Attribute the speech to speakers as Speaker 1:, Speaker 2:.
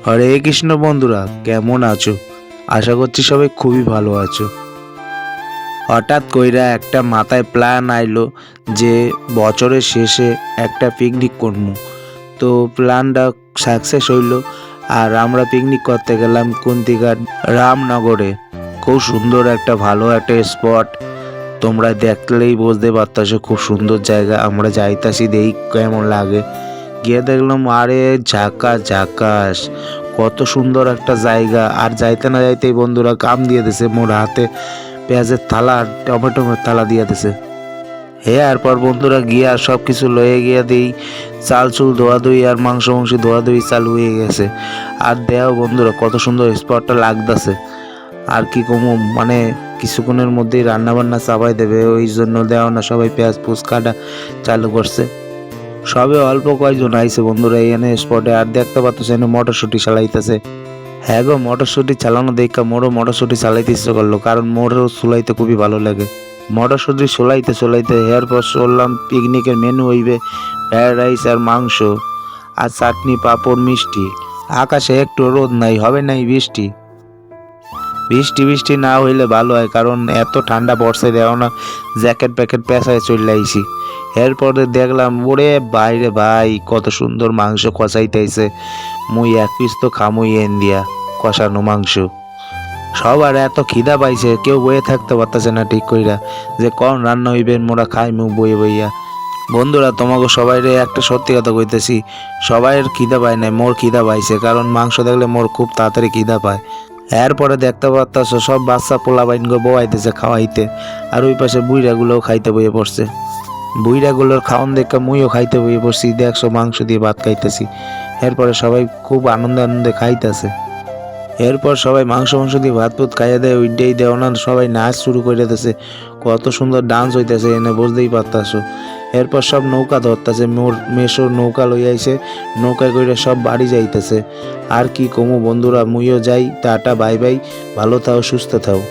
Speaker 1: হরে কৃষ্ণ বন্ধুরা, কেমন আছো? আশা করছি সবাই খুবই ভালো আছো। হঠাৎ কইরা একটা মাথায় প্ল্যান আইলো যে বছরের শেষে একটা পিকনিক করবো। তো প্ল্যানটা সাকসেস হইলো, আর আমরা পিকনিক করতে গেলাম কুন্তিঘাট রামনগরে। খুব সুন্দর একটা ভালো একটা স্পট, তোমরা দেখলেই বুঝতে পারতাছো খুব সুন্দর জায়গা। আমরা যাইতাছি দেখি কেমন লাগে। গিয়ে দেখলাম আরে ঝাকাস ঝাকাস, কত সুন্দর একটা জায়গা। আর যাইতে না যাইতেই বন্ধুরা কাম দিয়ে দিছে, মোর হাতে পেঁয়াজের থালা আর টমেটোর থালা দিয়ে দিছে। এরপর বন্ধুরা গিয়া সব কিছু লয়ে গিয়া দিই, চাল চুল ধোয়াধুয়ি আর মাংস ধোয়াধুয়ি চালু হয়ে গেছে। আর দেও বন্ধুরা কত সুন্দর স্পটটা লাগতেছে। আর কি কমু, মানে কিছুক্ষণের মধ্যেই রান্না বান্না চাপাই দেবে, ওই জন্য দেওয়া না সবাই পেঁয়াজ ফুস কাটা চালু করছে। সবে অল্প কয়েকজন আইছে বন্ধুরা এখানে স্পটে। আর দেখতে পাচ্ছ এখানে মটরশুটি চালাইতেছে। হ্যাঁ গো, মটরশুটি চালানো দেখা মোরও মটরশুটি চালাইতে ইচ্ছে করলো, কারণ মোরও চুলাইতে খুবই ভালো লাগে। মটরশুটি চলাইতে এরপর চললাম পিকনিকের মেনু হইবে ফ্রাইড রাইস আর মাংস আর চাটনি পাঁপড় মিষ্টি। আকাশে একটু রোদ নাই, হবে নাই বৃষ্টি। বৃষ্টি না হইলে ভালো হয়, কারণ এত ঠান্ডা পড়ছে দেও না, জ্যাকেট প্যাকেট পেঁচায় চলে আইছি। এরপরে দেখলাম ওরে বাইরে ভাই কত সুন্দর মাংস কষাইতেছে। মুই এক পিস তো খামুই এন দিয়া কষানো মাংস। সবার এত খিদা পাইছে, কেউ বয়ে থাকতে পারতেছে না ঠিক কইরা যে কখন রান্না হইবে, মোরা খাই মুখ বইয়ে বইয়া। বন্ধুরা তোমাকে সবাইরে একটা সত্যি কথা কইতেছি, সবাইয়ের খিদা পায় নাই, মোর খিদা পাইছে, কারণ মাংস দেখলে মোর খুব তাড়াতাড়ি খিদা পায়। এরপরে দেখতে পাচ্ছ সব বাচ্চা পোলা বাইনগো বয়াইতেছে খাওয়াইতে, আর ওই পাশে বুইড়াগুলোও খাইতে বইয়ে পড়ছে। বুইড়াগুলোর খাওয়ান দেখে মুইও খাইতে বইয়ে পড়ছি, দেখছো মাংস দিয়ে ভাত খাইতেছি। এরপরে সবাই খুব আনন্দে খাইতেছে। এরপর সবাই মাংস দিয়ে ভাত পুত খাইয়ে দেয়, ওইটাই দেও না সবাই নাচ শুরু করে দিতেছে। কত সুন্দর ডান্স হইতেছে এনে বুঝতেই পারতাছো। এরপর সব নৌকা ধরতেছে, মোর মেশোর নৌকা লই আইছে, নৌকায় করে সব বাড়ি যাইতেছে। আর কি কমু বন্ধুরা, মুইও যাই, টাটা বাই বাই, ভালো থাও সুস্থ থাও।